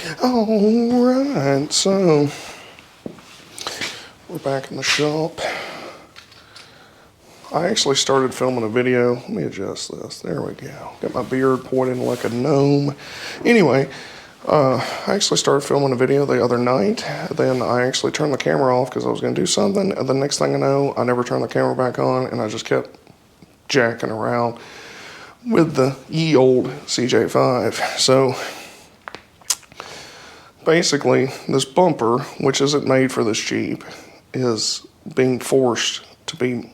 Alright, so we're back in the shop. I actually started filming a video. Let me adjust this. There we go. Got my beard pointing like a gnome. Anyway, I actually started filming a video the other night. Then I actually turned the camera off because I was going to do something. And the next thing I know, I never turned the camera back on, and I just kept jacking around with the ye old CJ5. So basically, this bumper, which isn't made for this Jeep, is being forced to be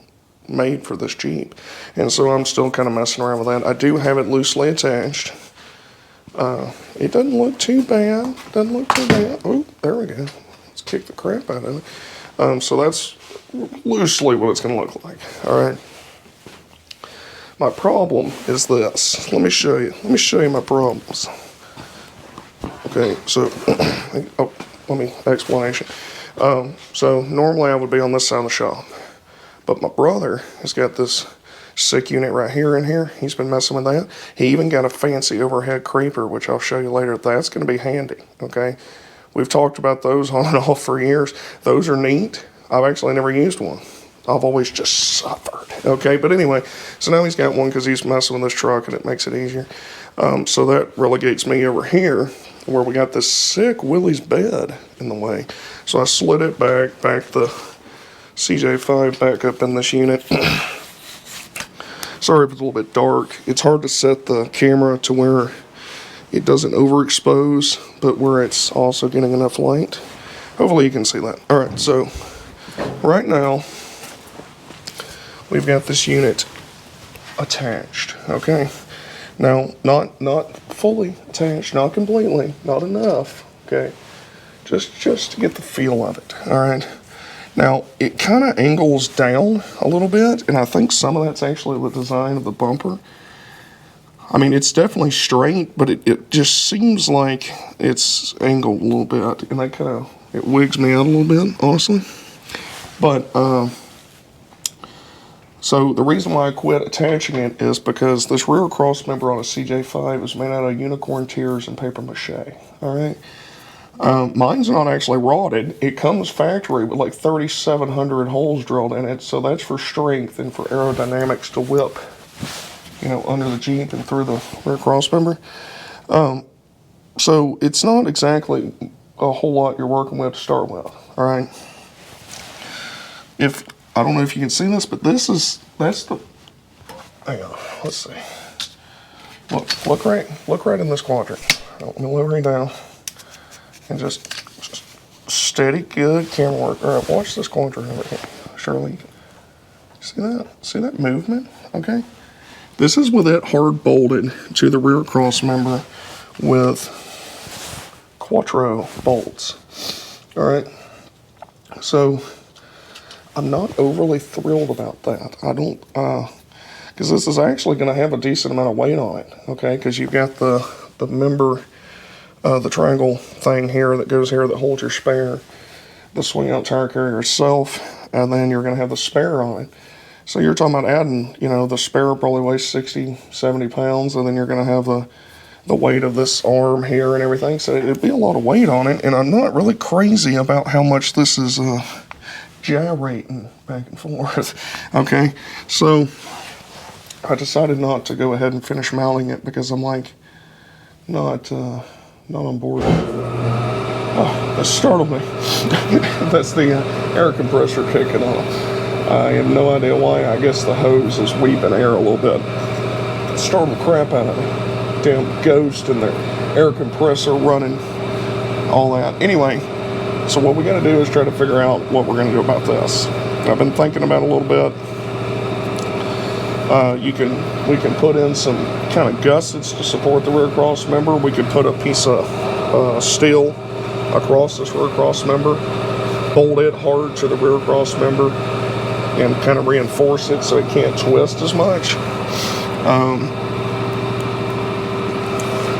made for this Jeep. And so I'm still kind of messing around with that. I do have it loosely attached. It doesn't look too bad. Doesn't look too bad. Oh, there we go. Let's kick the crap out of it. So that's loosely what it's going to look like. All right. My problem is this. Let me show you. Let me show you my problems. Okay, so, oh, let me, explanation. So normally I would be on this side of the shop, but my brother has got this sick unit right here in here. He's been messing with that. He even got a fancy overhead creeper, which I'll show you later. That's going to be handy, okay? We've talked about those on and off for years. Those are neat. I've actually never used one. I've always just suffered, okay? But anyway, so now he's got one because he's messing with this truck and it makes it easier. So that relegates me over here where we got this sick Willys bed in the way. So I slid it back the CJ5 back up in this unit. Sorry if it's a little bit dark. It's hard to set the camera to where it doesn't overexpose, but where it's also getting enough light. Hopefully you can see that. All right, so right now we've got this unit attached, okay? Now, not fully attached, not completely, not enough, okay? Just to get the feel of it, all right? Now, it kind of angles down a little bit, and I think some of that's actually the design of the bumper. I mean, it's definitely straight, but it just seems like it's angled a little bit, and that kind of, it wigs me out a little bit, honestly. But, so the reason why I quit attaching it is because this rear cross member on a CJ5 is made out of unicorn tears and paper mache, all right? Mine's not actually rotted. It comes factory with like 3,700 holes drilled in it, so that's for strength and for aerodynamics to whip, you know, under the Jeep and through the rear cross member. So it's not exactly a whole lot you're working with to start with, all right? I don't know if you can see this, but that's the, hang on, let's see. Look right in this quadrant. Let me lower it down. And just steady, good camera work. All right, watch this quadrant over here. Shirley, see that? See that movement? Okay. This is with it hard bolted to the rear cross member with Quattro bolts. All right. So I'm not overly thrilled about that. I don't, because this is actually going to have a decent amount of weight on it. Okay, because you've got the member. The triangle thing here that goes here that holds your spare, the swing out tire carrier itself, and then you're going to have the spare on it. So you're talking about adding, you know, the spare probably weighs 60, 70 pounds, and then you're going to have the weight of this arm here and everything. So it'd be a lot of weight on it, and I'm not really crazy about how much this is gyrating back and forth. Okay, so I decided not to go ahead and finish mounting it because I'm like, not on board. Oh, that startled me. That's the air compressor kicking off. I have no idea why. I guess the hose is weeping air a little bit. It startled the crap out of me. Damn ghost in there. Air compressor running. All that. Anyway, so what we got to do is try to figure out what we're going to do about this. I've been thinking about it a little bit. We can put in some kind of gussets to support the rear cross member. We could put a piece of steel across this rear cross member, bolt it hard to the rear cross member, and kind of reinforce it so it can't twist as much.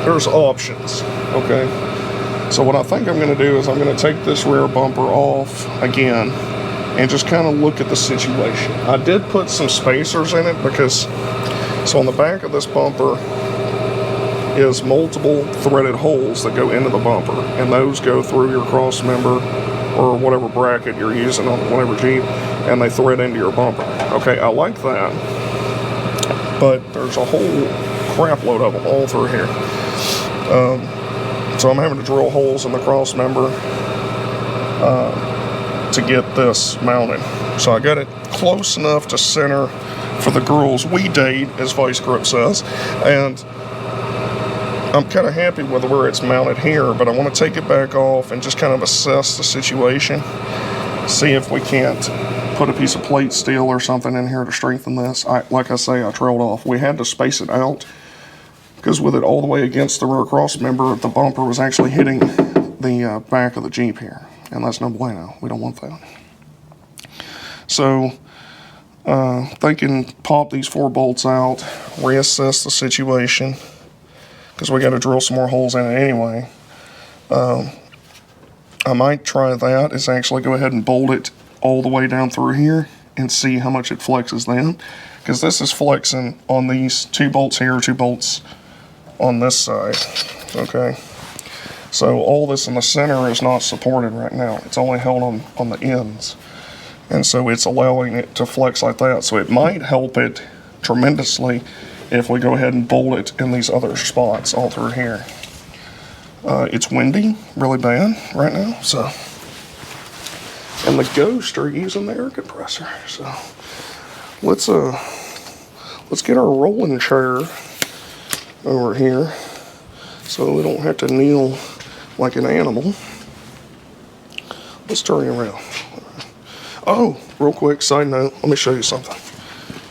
There's options, okay? So what I think I'm going to do is I'm going to take this rear bumper off again and just kind of look at the situation. I did put some spacers in it because, so on the back of this bumper, is multiple threaded holes that go into the bumper, and those go through your cross member or whatever bracket you're using on whatever Jeep, and they thread into your bumper. Okay, I like that, but there's a whole crap load of them all through here. So I'm having to drill holes in the cross member to get this mounted. So I got it close enough to center for the girls we date, as Vice Grip says, and I'm kind of happy with where it's mounted here, but I want to take it back off and just kind of assess the situation, see if we can't put a piece of plate steel or something in here to strengthen this. Like I say, I trailed off. We had to space it out because with it all the way against the rear cross member, the bumper was actually hitting the back of the Jeep here, and that's no bueno. We don't want that. So thinking pop these 4 bolts out, reassess the situation, because we got to drill some more holes in it anyway. I might try that, is actually go ahead and bolt it all the way down through here and see how much it flexes then, because this is flexing on these 2 bolts here, 2 bolts on this side. Okay, so all this in the center is not supported right now. It's only held on the ends, and so it's allowing it to flex like that. So it might help it tremendously if we go ahead and bolt it in these other spots all through here. It's windy really bad right now, so, and the Ghost are using the air compressor. So let's get our rolling chair over here so we don't have to kneel like an animal. Let's turn you around. Oh, real quick, side note, let me show you something.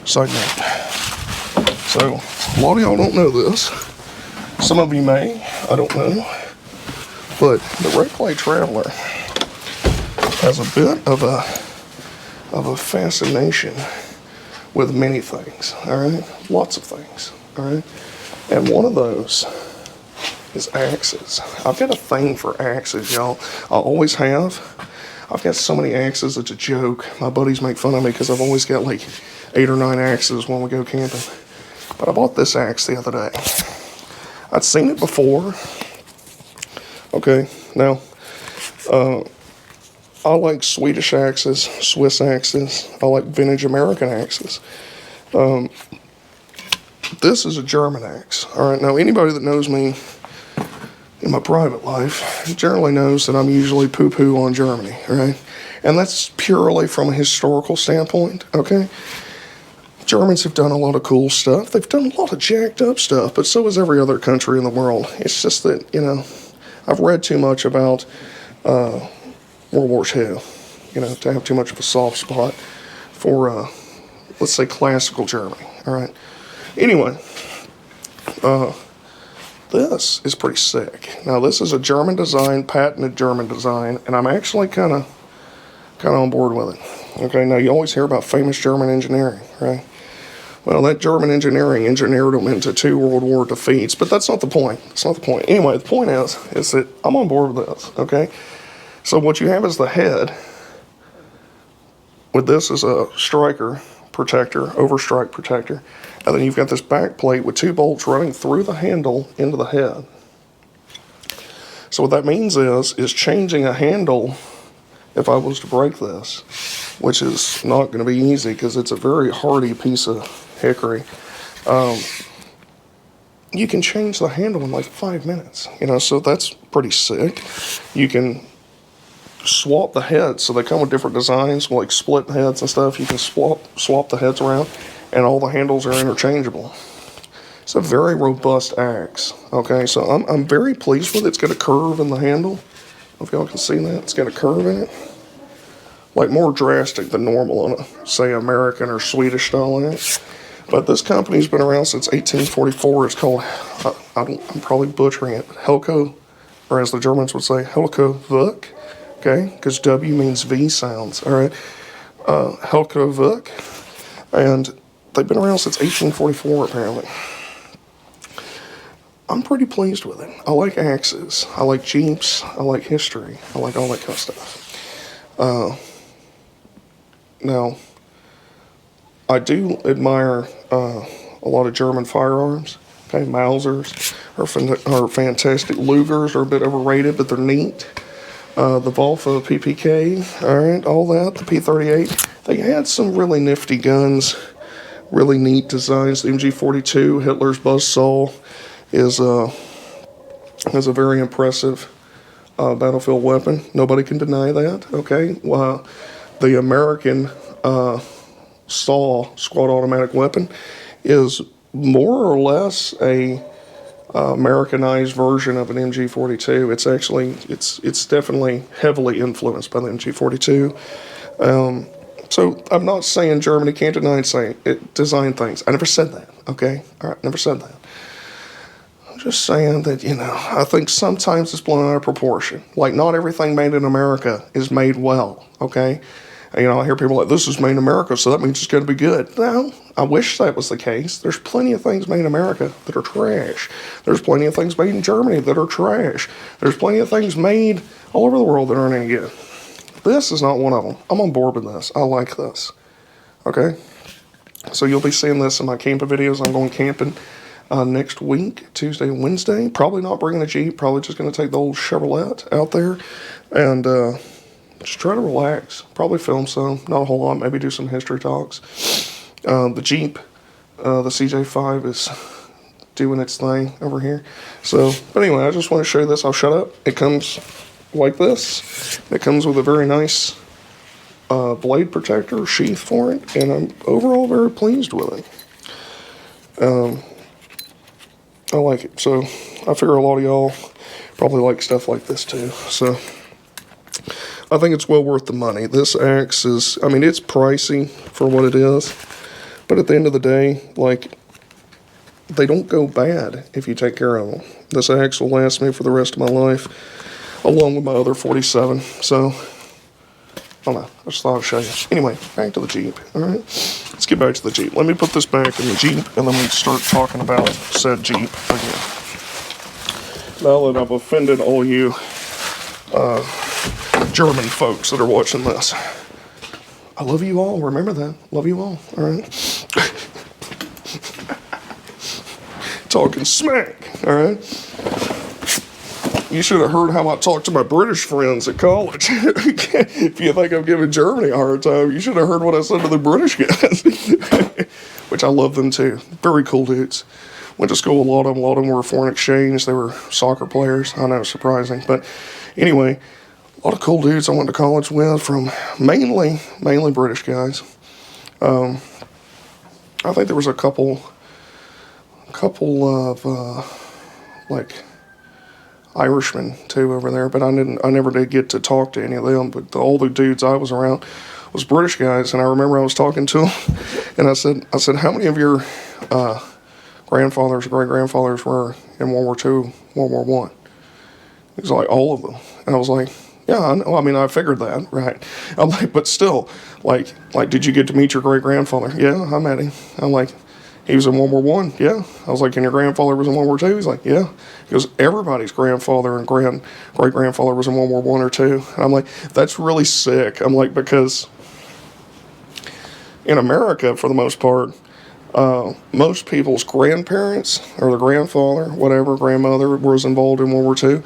Side note. So, a lot of y'all don't know this. Some of you may, I don't know. But the Red Clay Traveler has a bit of a fascination with many things, alright? Lots of things, alright? And one of those is axes. I've got a thing for axes, y'all. I always have. I've got so many axes, it's a joke. My buddies make fun of me because I've always got like 8 or 9 axes when we go camping. But I bought this axe the other day. I'd seen it before. Okay, now, I like Swedish axes, Swiss axes. I like vintage American axes. This is a German axe. Alright, now anybody that knows me in my private life generally knows that I'm usually poo-poo on Germany, right? And that's purely from a historical standpoint, okay? Germans have done a lot of cool stuff. They've done a lot of jacked up stuff, but so has every other country in the world. It's just that, you know, I've read too much about World War II, you know, to have too much of a soft spot for, let's say, classical Germany, all right? Anyway, this is pretty sick. Now, this is a German design, patented German design, and I'm actually kind of on board with it. Okay, now you always hear about famous German engineering, right? Well, that German engineering engineered them into 2 World War defeats, but that's not the point. That's not the point. Anyway, the point is that I'm on board with this, okay? So what you have is the head. With this is a striker protector, overstrike protector, and then you've got this back plate with 2 bolts running through the handle into the head. So what that means is changing a handle, if I was to break this, which is not going to be easy because it's a very hardy piece of hickory, you can change the handle in like 5 minutes, you know, so that's pretty sick. You can swap the heads, so they come with different designs, like split heads and stuff. You can swap the heads around, and all the handles are interchangeable. It's a very robust axe, okay, so I'm very pleased with it. It's got a curve in the handle. If y'all can see that, it's got a curve in it. Like more drastic than normal on a, say, American or Swedish style axe. But this company's been around since 1844. It's called, I'm probably butchering it, but Helco, or as the Germans would say, Helco Vuk, okay? Because W means V sounds, all right? Helco Vuk, and they've been around since 1844, apparently. I'm pretty pleased with it. I like axes. I like Jeeps. I like history. I like all that kind of stuff. Now, I do admire a lot of German firearms, Okay, Mausers are fantastic. Lugers are a bit overrated, but they're neat. The Volfa PPK, all right, all that. The P38. They had some really nifty guns, really neat designs. The MG42, Hitler's Buzzsaw, is a very impressive battlefield weapon. Nobody can deny that. Okay, the American SAW squad automatic weapon is more or less a Americanized version of an MG42. It's actually it's definitely heavily influenced by the MG42. So I'm not saying Germany can't design things. I never said that. Okay, all right, never said that. I'm just saying that, you know, I think sometimes it's blown out of proportion. Like, not everything made in America is made well. Okay. You know, I hear people like, this is made in America, so that means it's going to be good. No, I wish that was the case. There's plenty of things made in America that are trash. There's plenty of things made in Germany that are trash. There's plenty of things made all over the world that aren't any good. This is not one of them. I'm on board with this. I like this. Okay? So you'll be seeing this in my camping videos. I'm going camping next week, Tuesday and Wednesday. Probably not bringing a Jeep. Probably just going to take the old Chevrolet out there and just try to relax. Probably film some. Not a whole lot. Maybe do some history talks. The Jeep, the CJ5 is doing its thing over here. So, but anyway, I just want to show you this. I'll shut up. It comes like this. It comes with a very nice blade protector sheath for it, and I'm overall very pleased with it. I like it. So I figure a lot of y'all probably like stuff like this too. So I think it's well worth the money. This axe is, I mean, it's pricey for what it is, but at the end of the day, like, they don't go bad if you take care of them. This axe will last me for the rest of my life, along with my other 47. So, I don't know. I just thought I'd show you. Anyway, back to the Jeep. All right, let's get back to the Jeep. Let me put this back in the Jeep, and then we start talking about said Jeep again. Now that I've offended all you German folks that are watching this, I love you all. Remember that. Love you all. All right. Talking smack. All right. You should have heard how I talked to my British friends at college. If you think I'm giving Germany a hard time, you should have heard what I said to the British guys. Which I love them too. Very cool dudes. Went to school with a lot of them. A lot of them were foreign exchange. They were soccer players. I know, surprising. But anyway, a lot of cool dudes I went to college with from mainly British guys. I think there was a couple of like Irishmen too over there, but I never did get to talk to any of them. But all the dudes I was around was British guys, and I remember I was talking to them, and I said, how many of your grandfathers or great grandfathers were in World War II, World War One? He was like, all of them, and I was like, yeah, I know. I mean, I figured that, right? I'm like, but still, like, did you get to meet your great grandfather? Yeah, I met him. I'm like, he was in World War One. Yeah. I was like, and your grandfather was in World War Two? He's like, yeah. He goes, everybody's grandfather and great grandfather was in World War One or two. And I'm like, that's really sick. I'm like, because in America, for the most part, most people's grandparents or their grandfather, whatever, grandmother was involved in World War Two.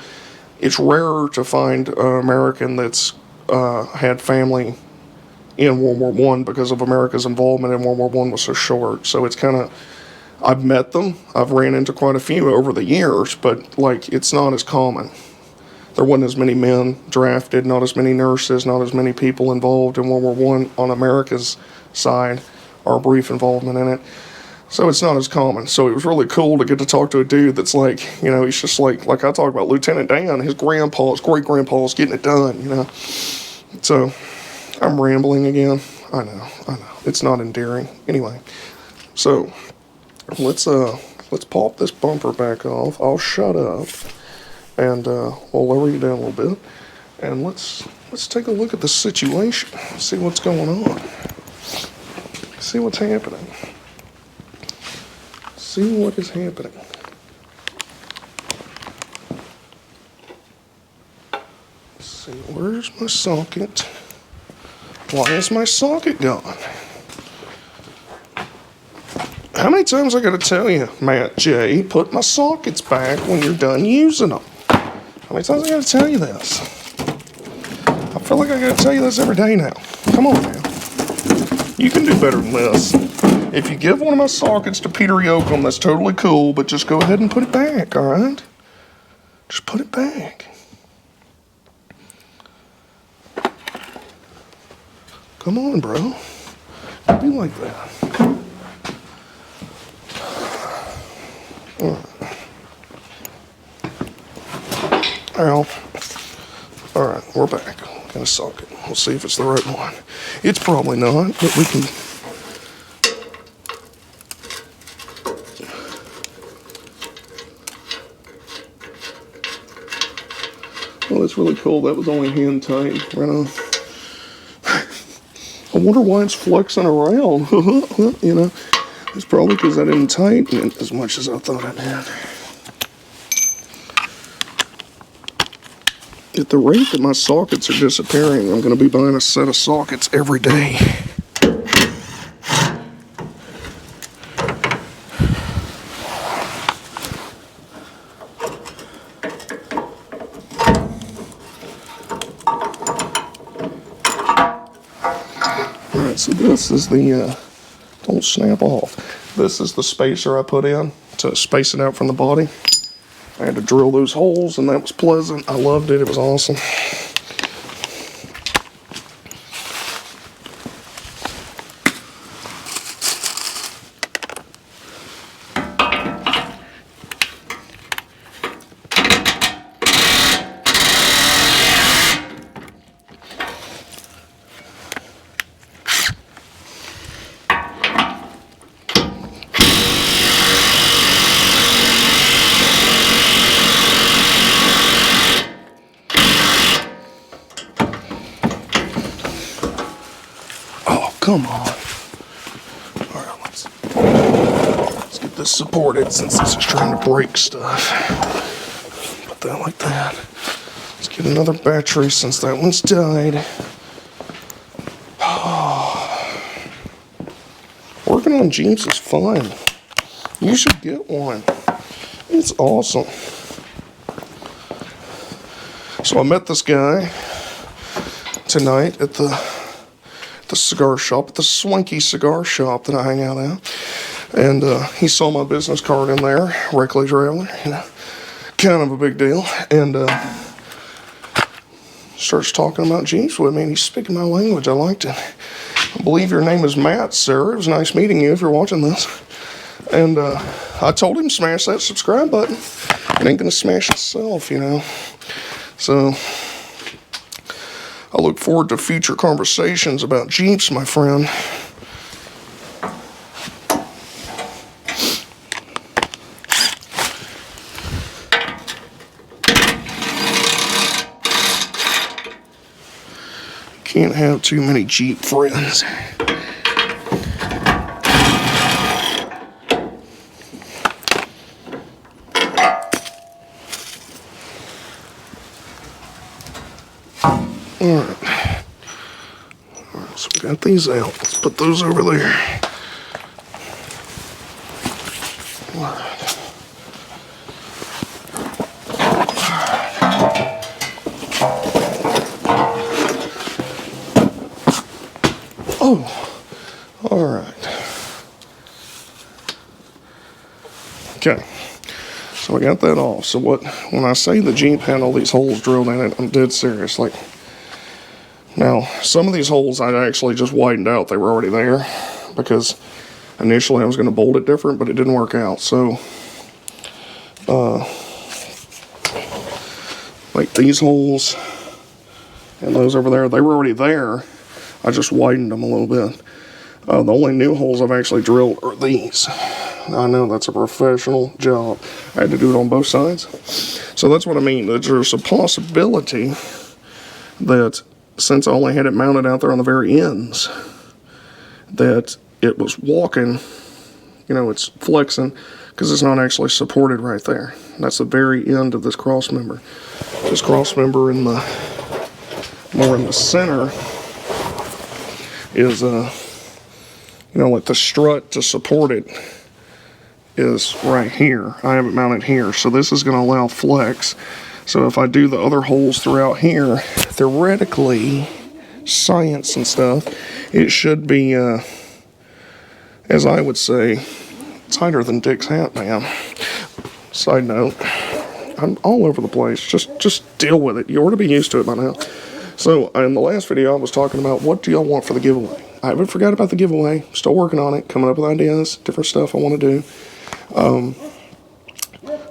It's rarer to find an American that's had family in World War One because of America's involvement in World War One was so short. So it's kind of, I've met them. I've ran into quite a few over the years, but like, it's not as common. There wasn't as many men drafted, not as many nurses, not as many people involved in World War One on America's side, our brief involvement in it. So it's not as common. So it was really cool to get to talk to a dude that's like, you know, he's just like I talk about Lieutenant Dan, his great grandpa's getting it done, you know. So I'm rambling again. I know. It's not endearing. Anyway, so let's pop this bumper back off. I'll shut up, and we'll lower you down a little bit, and let's take a look at the situation. See what's going on. See what's happening. See what is happening. Let's see, where's my socket? Why is my socket gone? How many times I gotta tell you, Matt J, put my sockets back when you're done using them? How many times I gotta tell you this? I feel like I gotta tell you this every day now. Come on now. You can do better than this. If you give one of my sockets to Peter Yoakum, that's totally cool, but just go ahead and put it back, alright? Just put it back. Come on, bro. Don't be like that. Ow. Alright, we're back. Got a socket. We'll see if it's the right one. It's probably not, but we can... Oh, that's really cool. That was only hand tight. Right on. I wonder why it's flexing around. You know, it's probably because I didn't tighten it as much as I thought I did. At the rate that my sockets are disappearing, I'm going to be buying a set of sockets every day. Alright, so this is the, don't snap off. This is the spacer I put in to space it out from the body. I had to drill those holes, and that was pleasant. I loved it. It was awesome. Come on. Alright, let's get this supported since this is trying to break stuff. Put that like that. Let's get another battery since that one's died. Working on Jeeps is fun. You should get one. It's awesome. So I met this guy tonight at the cigar shop, at the swanky cigar shop that I hang out at. And he saw my business card in there, Reckley Traveler, you know, kind of a big deal. And starts talking about Jeeps with me, and he's speaking my language. I liked it. I believe your name is Matt, sir. It was nice meeting you if you're watching this. And I told him smash that subscribe button. It ain't gonna smash itself, you know. So I look forward to future conversations about Jeeps, my friend. Can't have too many Jeep friends. Alright, so we got these out. Let's put those over there. Alright. Oh, alright. Okay, so I got that off. So when I say the Jeep had all these holes drilled in it, I'm dead serious. Like, now, some of these holes I actually just widened out. They were already there because initially I was going to bolt it different, but it didn't work out. So, like these holes and those over there, they were already there. I just widened them a little bit. The only new holes I've actually drilled are these. I know that's a professional job. I had to do it on both sides. So that's what I mean. There's a possibility that since I only had it mounted out there on the very ends, that it was walking, you know, it's flexing, because it's not actually supported right there. That's the very end of this cross member. This cross member in the, more in the center, is, you know, like the strut to support it is right here. I have it mounted here, so this is going to allow flex. So if I do the other holes throughout here, theoretically, science and stuff, it should be, as I would say, tighter than Dick's hat, man. Side note, I'm all over the place. Just deal with it. You ought to be used to it by now. So in the last video, I was talking about what do y'all want for the giveaway. I haven't forgot about the giveaway. Still working on it, coming up with ideas, different stuff I want to do.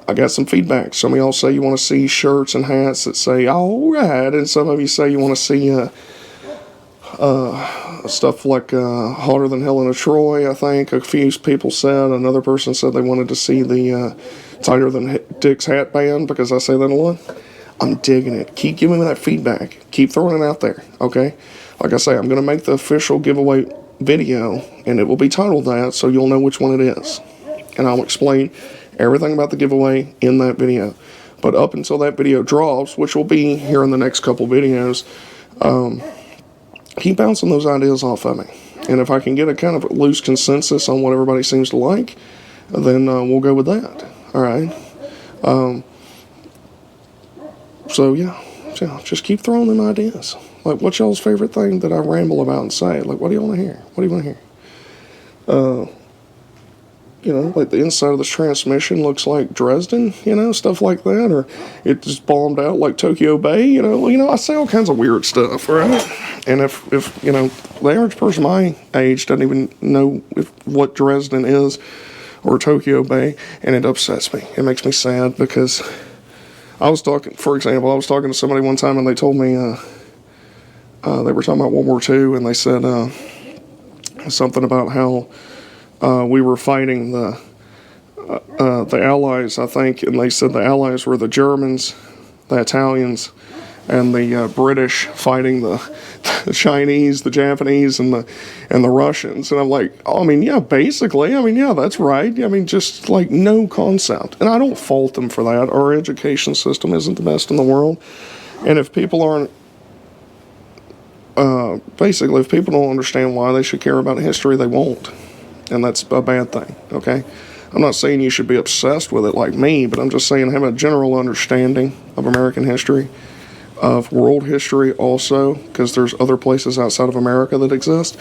I got some feedback. Some of y'all say you want to see shirts and hats that say "all right," and some of you say you want to see stuff like "Hotter Than Helen of Troy." I think a few people said. Another person said they wanted to see the "Tighter Than Dick's Hat" band because I say that a lot. I'm digging it. Keep giving me that feedback. Keep throwing it out there. Okay. Like I say, I'm going to make the official giveaway video, and it will be titled that, so you'll know which one it is. And I'll explain everything about the giveaway in that video. But up until that video drops, which will be here in the next couple videos, keep bouncing those ideas off of me. And if I can get a kind of a loose consensus on what everybody seems to like, then we'll go with that. All right. So yeah, just keep throwing them ideas. Like, what's y'all's favorite thing that I ramble about and say? Like, what do you want to hear? What do you want to hear? You know, like the inside of this transmission looks like Dresden, you know, stuff like that. Or it just bombed out like Tokyo Bay, you know, I say all kinds of weird stuff, right? And if you know, the average person my age doesn't even know what Dresden is or Tokyo Bay, and it upsets me. It makes me sad because I was talking, for example, I was talking to somebody one time and they told me, they were talking about World War II, and they said something about how we were fighting the Allies, I think, and they said the Allies were the Germans, the Italians, and the British fighting the Chinese, the Japanese, and the Russians. And I'm like, oh, I mean, yeah, basically, I mean, yeah, that's right. I mean, just like no concept. And I don't fault them for that. Our education system isn't the best in the world. And if people aren't, basically, if people don't understand why they should care about history, they won't. And that's a bad thing, okay? I'm not saying you should be obsessed with it like me, but I'm just saying have a general understanding of American history, of world history also, because there's other places outside of America that exist.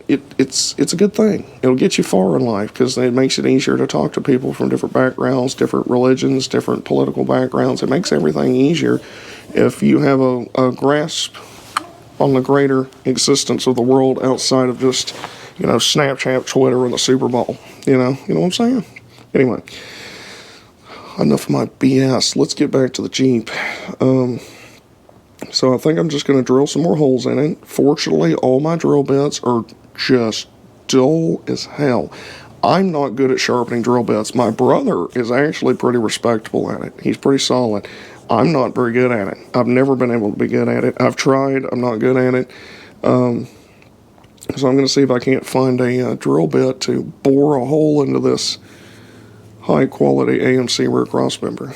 It's a good thing. It'll get you far in life because it makes it easier to talk to people from different backgrounds, different religions, different political backgrounds. It makes everything easier if you have a grasp on the greater existence of the world outside of just, you know, Snapchat, Twitter, and the Super Bowl. You know what I'm saying? Anyway, enough of my BS. Let's get back to the Jeep. So I think I'm just going to drill some more holes in it. Fortunately, all my drill bits are just dull as hell. I'm not good at sharpening drill bits. My brother is actually pretty respectable at it. He's pretty solid. I'm not very good at it. I've never been able to be good at it. I've tried. I'm not good at it. So I'm going to see if I can't find a drill bit to bore a hole into this high-quality AMC rear cross member.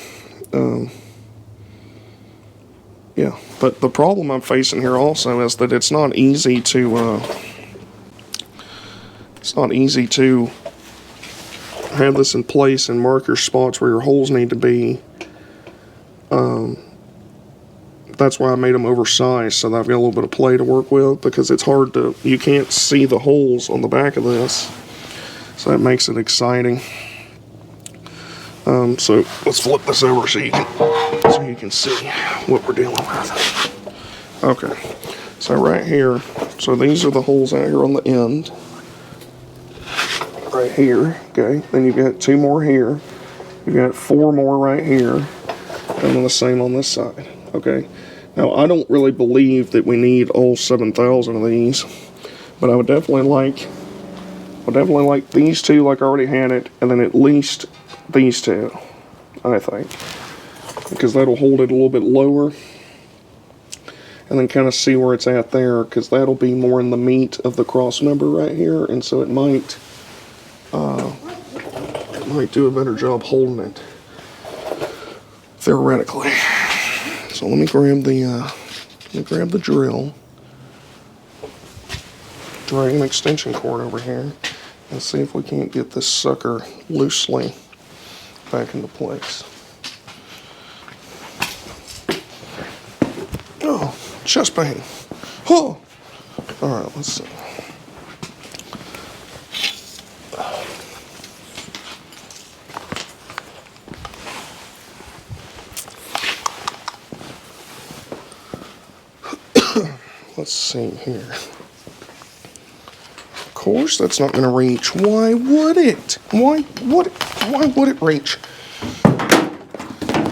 Yeah, but the problem I'm facing here also is that it's not easy to have this in place and mark your spots where your holes need to be. That's why I made them oversized, so that I've got a little bit of play to work with, because it's hard to, you can't see the holes on the back of this, so that makes it exciting. So let's flip this over so you can see what we're dealing with. Okay, so right here, so these are the holes out here on the end, right here. Okay, then you've got 2 more here, you've got 4 more right here, and then the same on this side. Okay, now I don't really believe that we need all 7,000 of these, but I would definitely like these 2 like I already had it, and then at least these 2, I think, because that'll hold it a little bit lower, and then kind of see where it's at there, because that'll be more in the meat of the cross member right here, and so it might do a better job holding it, theoretically. So let me grab the drill, drag an extension cord over here, and see if we can't get this sucker loosely back into place. Oh, chest pain. Oh. All right, let's see. Let's see here. Of course, that's not going to reach. Why would it? Why would it reach?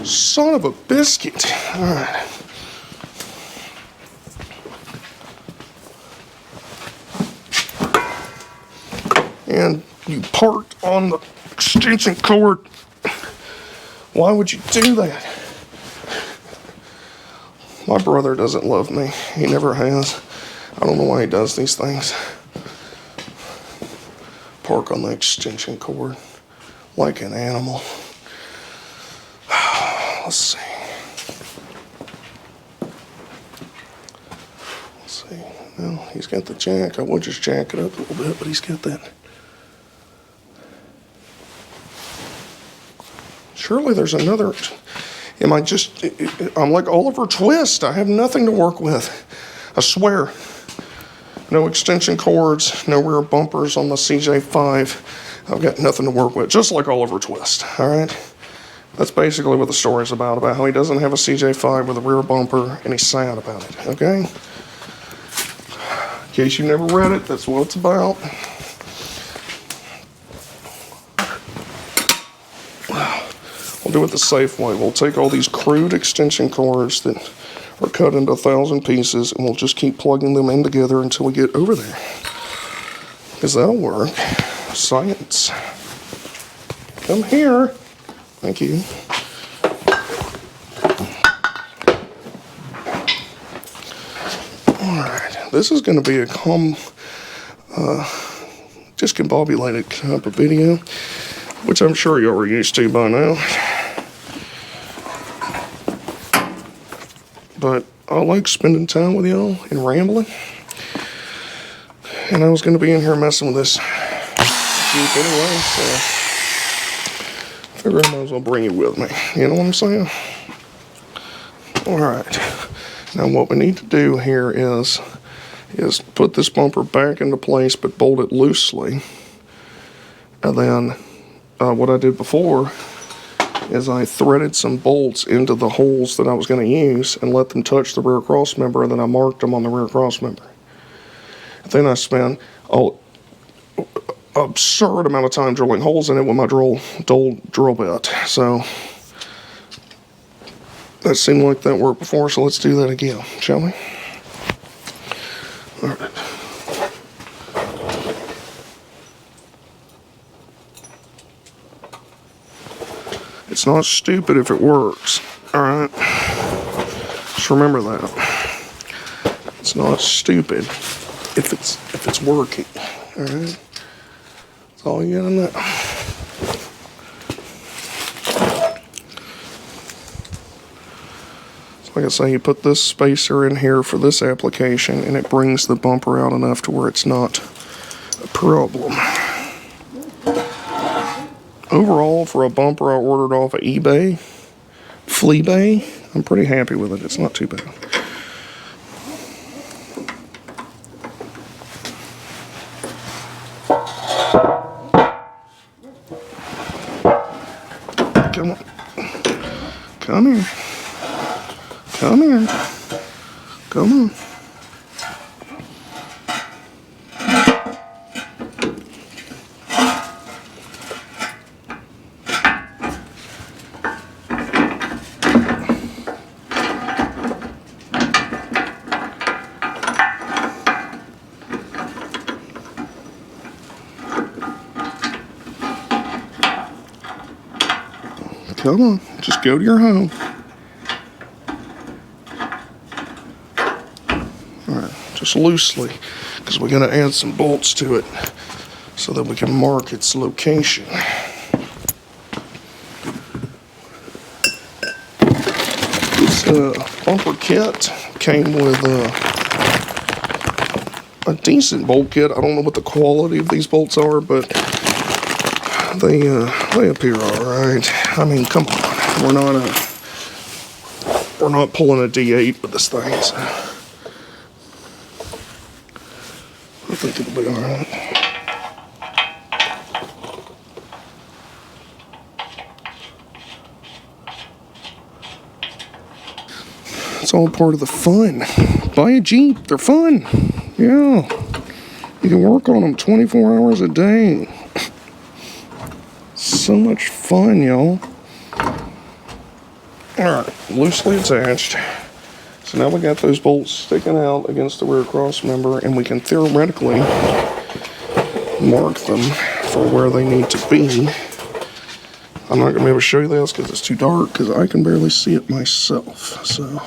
Son of a biscuit. All right. And you parked on the extension cord. Why would you do that? My brother doesn't love me. He never has. I don't know why he does these things. Park on the extension cord like an animal. Let's see. Let's see. Well, he's got the jack. I would just jack it up a little bit, but he's got that. Surely there's another. I'm like Oliver Twist. I have nothing to work with. I swear. No extension cords, no rear bumpers on the CJ5. I've got nothing to work with, just like Oliver Twist, all right? That's basically what the story's about how he doesn't have a CJ5 with a rear bumper, and he's sad about it, okay? In case you never read it, that's what it's about. We'll do it the safe way. We'll take all these crude extension cords that are cut into 1,000 pieces, and we'll just keep plugging them in together until we get over there. Because that'll work. Science. Come here. Thank you. Alright, this is going to be a discombobulated type of video, which I'm sure you are used to by now. But I like spending time with y'all and rambling. And I was going to be in here messing with this Jeep anyway, so I figured I might as well bring you with me. You know what I'm saying? Alright. Now what we need to do here is put this bumper back into place, but bolt it loosely. And then what I did before is I threaded some bolts into the holes that I was going to use and let them touch the rear cross member, and then I marked them on the rear cross member. Then I spent an absurd amount of time drilling holes in it with my drill bit. So that seemed like that worked before, so let's do that again, shall we? All right. It's not stupid if it works, all right? Just remember that. It's not stupid if it's working, all right? That's all you gotta know. So like I say, you put this spacer in here for this application, and it brings the bumper out enough to where it's not a problem. Overall, for a bumper I ordered off of eBay, Fleabay, I'm pretty happy with it. It's not too bad. Come on. Come here. Come here. Come on. Come on, just go to your home. Alright, just loosely, because we're going to add some bolts to it so that we can mark its location. This bumper kit came with a decent bolt kit. I don't know what the quality of these bolts are, but they appear all right. I mean, come on, we're not pulling a D8 with this thing, so I think it'll be all right. It's all part of the fun. Buy a Jeep, they're fun. Yeah. You can work on them 24 hours a day. So much fun, y'all. Alright, loosely attached. So now we got those bolts sticking out against the rear cross member, and we can theoretically mark them for where they need to be. I'm not going to be able to show you this because it's too dark, because I can barely see it myself. So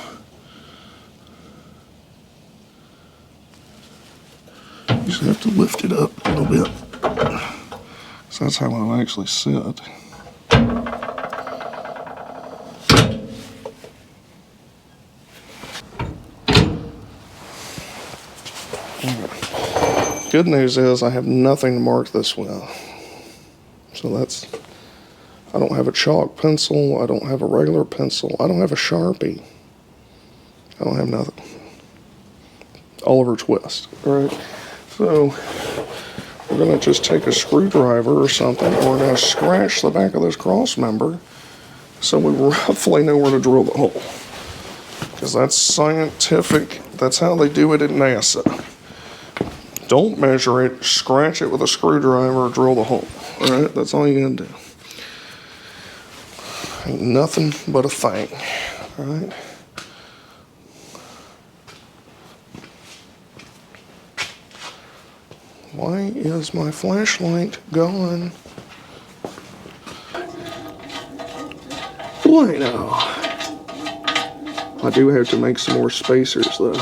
you just have to lift it up a little bit. So that's how I'll actually sit. Good news is I have nothing to mark this with. So that's, I don't have a chalk pencil, I don't have a regular pencil, I don't have a Sharpie. I don't have nothing. Oliver Twist, alright? So we're going to just take a screwdriver or something, and we're going to scratch the back of this cross member so we roughly know where to drill the hole. Because that's scientific, that's how they do it at NASA. Don't measure it, scratch it with a screwdriver, drill the hole. Alright, that's all you're going to do. Ain't nothing but a thing. Alright. Why is my flashlight gone? Bueno. I do have to make some more spacers though,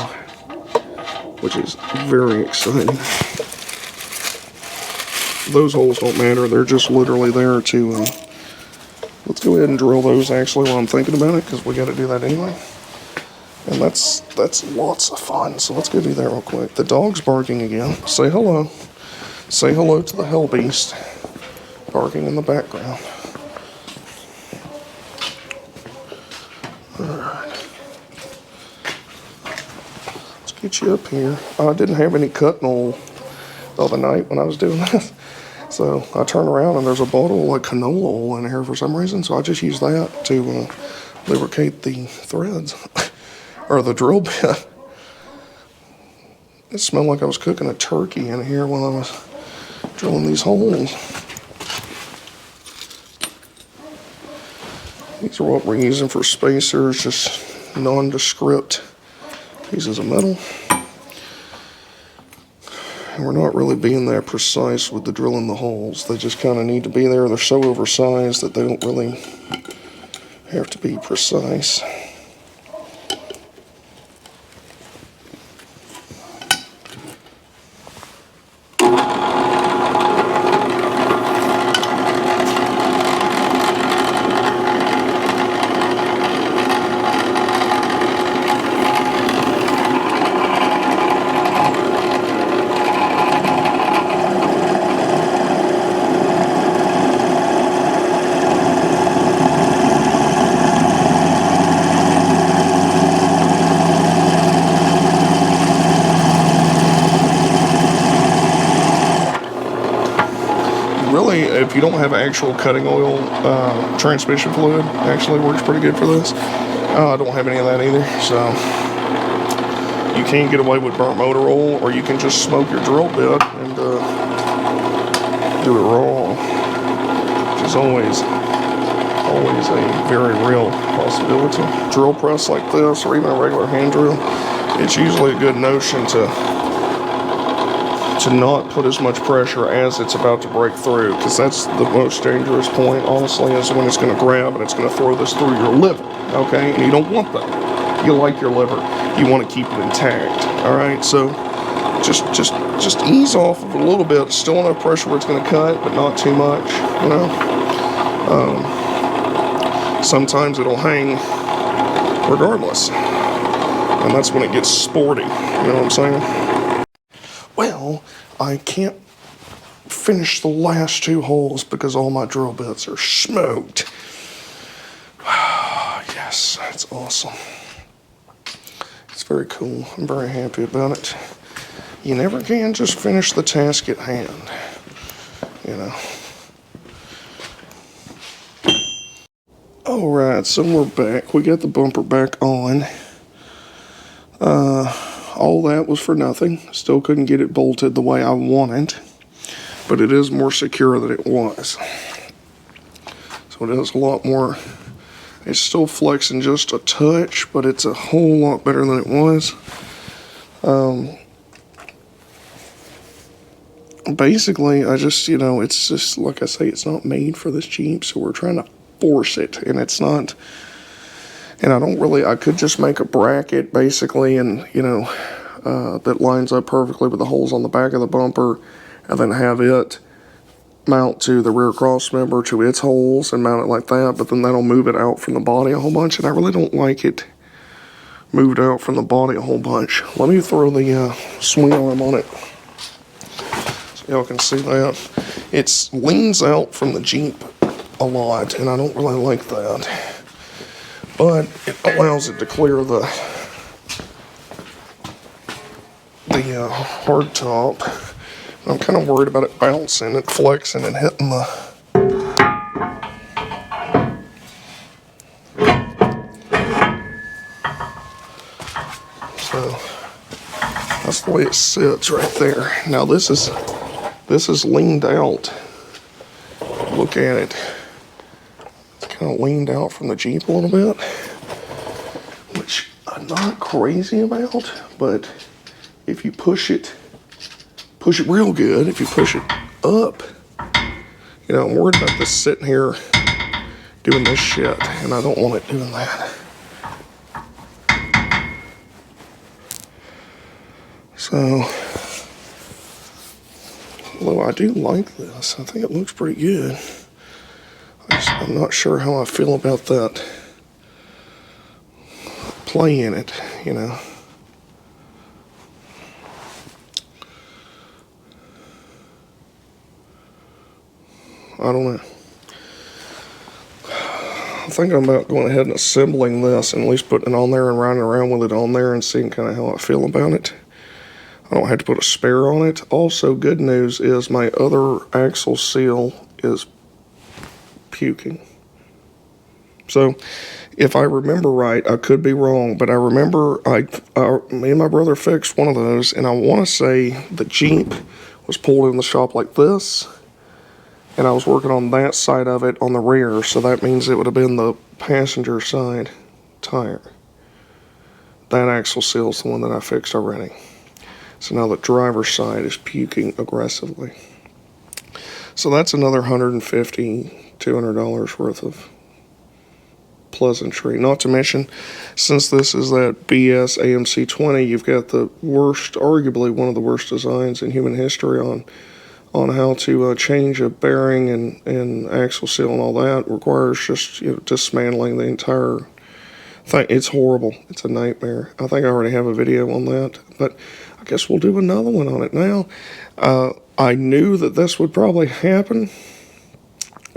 which is very exciting. Those holes don't matter, they're just literally there to, let's go ahead and drill those actually while I'm thinking about it, because we got to do that anyway. And that's lots of fun, so let's go do that real quick. The dog's barking again. Say hello. Say hello to the hell beast barking in the background. Alright. Let's get you up here. I didn't have any cutting oil the other night when I was doing this. So I turn around and there's a bottle of canola oil in here for some reason, so I just use that to lubricate the threads. Or the drill bit. It smelled like I was cooking a turkey in here while I was drilling these holes. These are what we're using for spacers, just nondescript pieces of metal. And we're not really being that precise with the drilling the holes. They just kind of need to be there. They're so oversized that they don't really have to be precise. Really, if you don't have actual cutting oil, transmission fluid actually works pretty good for this. I don't have any of that either, so you can get away with burnt motor oil, or you can just smoke your drill bit and do it raw, which is always a very real possibility. Drill press like this, or even a regular hand drill, it's usually a good notion to not put as much pressure as it's about to break through, because that's the most dangerous point, honestly, is when it's going to grab and it's going to throw this through your liver, okay? And you don't want that. You like your liver. You want to keep it intact, all right? So just ease off of it a little bit. Still enough pressure where it's going to cut, but not too much, you know? Sometimes it'll hang regardless, and that's when it gets sporty, you know what I'm saying? well, I can't finish the last 2 holes because all my drill bits are smoked. Yes, that's awesome. It's very cool. I'm very happy about it. You never can just finish the task at hand, you know. Alright, so we're back. We got the bumper back on. All that was for nothing. Still couldn't get it bolted the way I wanted, but it is more secure than it was. So it is a lot more. It's still flexing just a touch, but it's a whole lot better than it was. Basically, I just, you know, it's just, like I say, it's not made for this Jeep, so we're trying to force it, and it's not, and I could just make a bracket, basically, and, you know, that lines up perfectly with the holes on the back of the bumper, and then have it mount to the rear cross member to its holes and mount it like that, but then that'll move it out from the body a whole bunch, and I really don't like it moved out from the body a whole bunch. Let me throw the swing arm on it so y'all can see that. It leans out from the Jeep a lot, and I don't really like that, but it allows it to clear the hard top. I'm kind of worried about it bouncing and flexing and hitting the so that's the way it sits right there. Now this is leaned out. Look at it. It's kind of leaned out from the Jeep a little bit, which I'm not crazy about, but if you push it real good, if you push it up, you know, I'm worried about this sitting here doing this shit, and I don't want it doing that. So, although I do like this, I think it looks pretty good. I'm not sure how I feel about that play in it, you know. I don't know. I think I'm about going ahead and assembling this and at least putting it on there and riding around with it on there and seeing kind of how I feel about it. I don't have to put a spare on it. Also, good news is my other axle seal is puking. So, if I remember right, I could be wrong, but I remember me and my brother fixed one of those, and I want to say the Jeep was pulled in the shop like this, and I was working on that side of it on the rear, so that means it would have been the passenger side tire. That axle seal is the one that I fixed already. So now the driver's side is puking aggressively. So that's another $150, $200 worth of pleasantry. Not to mention, since this is that BS AMC 20, you've got the worst, arguably one of the worst designs in human history on how to change a bearing and axle seal and all that. Requires just, you know, dismantling the entire thing. It's horrible. It's a nightmare. I think I already have a video on that, but I guess we'll do another one on it now. I knew that this would probably happen,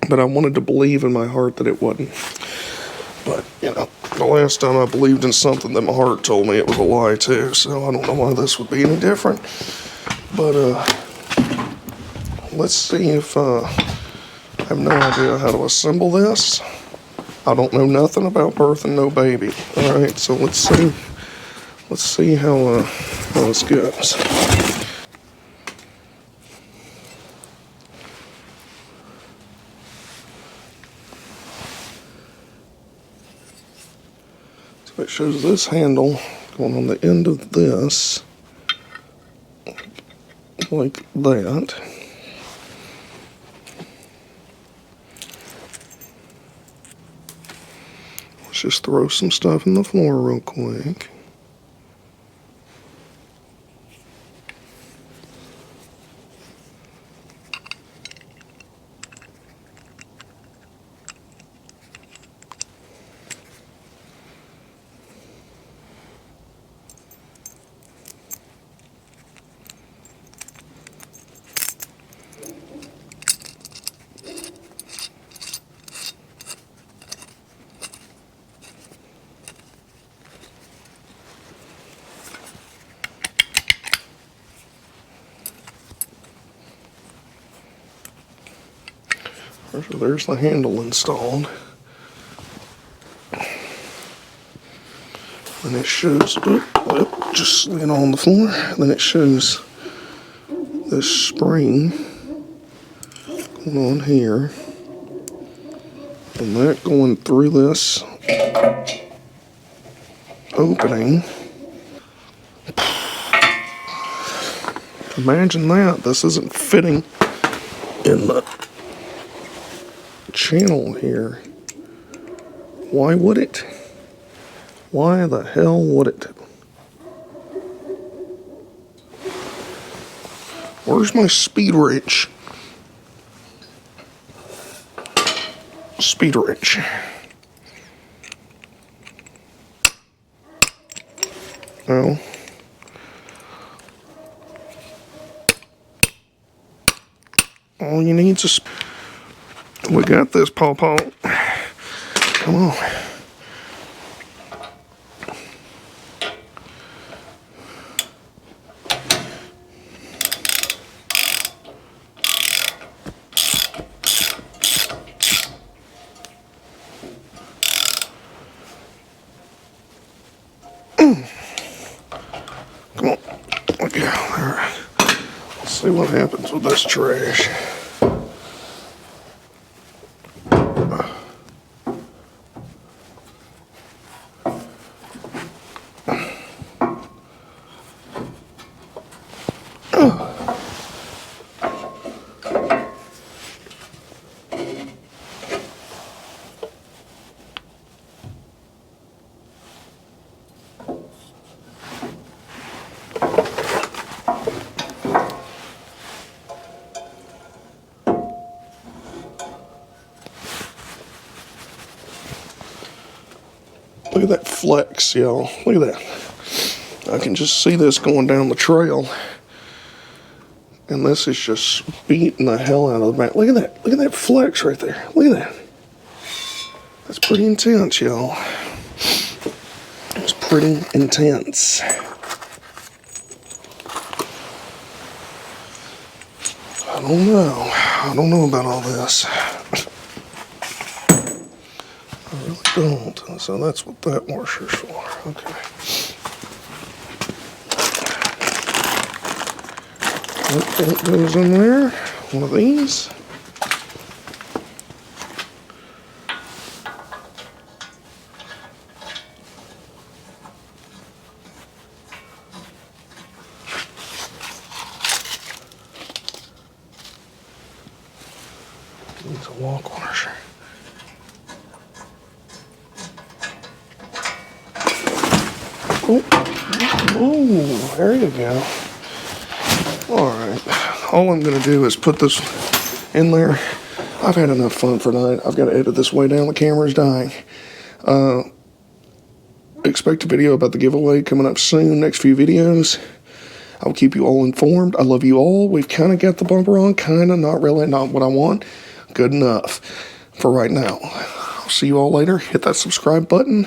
but I wanted to believe in my heart that it wouldn't. But, you know, the last time I believed in something that my heart told me it was a lie too, so I don't know why this would be any different. But, let's see if, I have no idea how to assemble this. I don't know nothing about birthing no baby. Alright, so let's see how this goes. So it shows this handle going on the end of this, like that. Let's just throw some stuff in the floor real quick. So there's the handle installed. And it shows, just slid on the floor. Then it shows this spring going on here. And that going through this opening. Imagine that. This isn't fitting in the channel here. Why would it? Why the hell would it? Where's my speed wrench? Speed wrench. Oh. All you need is a... We got this, Paw Paw. Come on. Come on. Okay, all right. Let's see what happens with this trash. Look at that flex, y'all. Look at that. I can just see this going down the trail. And this is just beating the hell out of the back. Look at that. Look at that flex right there. Look at that. That's pretty intense, y'all. It's pretty intense. I don't know. I don't know about all this. I really don't. So that's what that washer's for. Okay. That goes in there. One of these. Needs a walk washer. Oh, there you go. Alright, all I'm going to do is put this in there. I've had enough fun for tonight. I've got to edit this way down. The camera's dying. Expect a video about the giveaway coming up soon. Next few videos. I'll keep you all informed. I love you all. We've kind of got the bumper on. Kind of, not really, not what I want. Good enough for right now. I'll see you all later. Hit that subscribe button.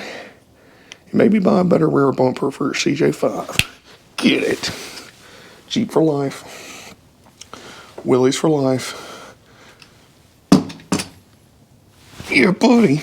Maybe buy a better rear bumper for your CJ5. Get it. Jeep for life. Willys for life. Yeah, buddy.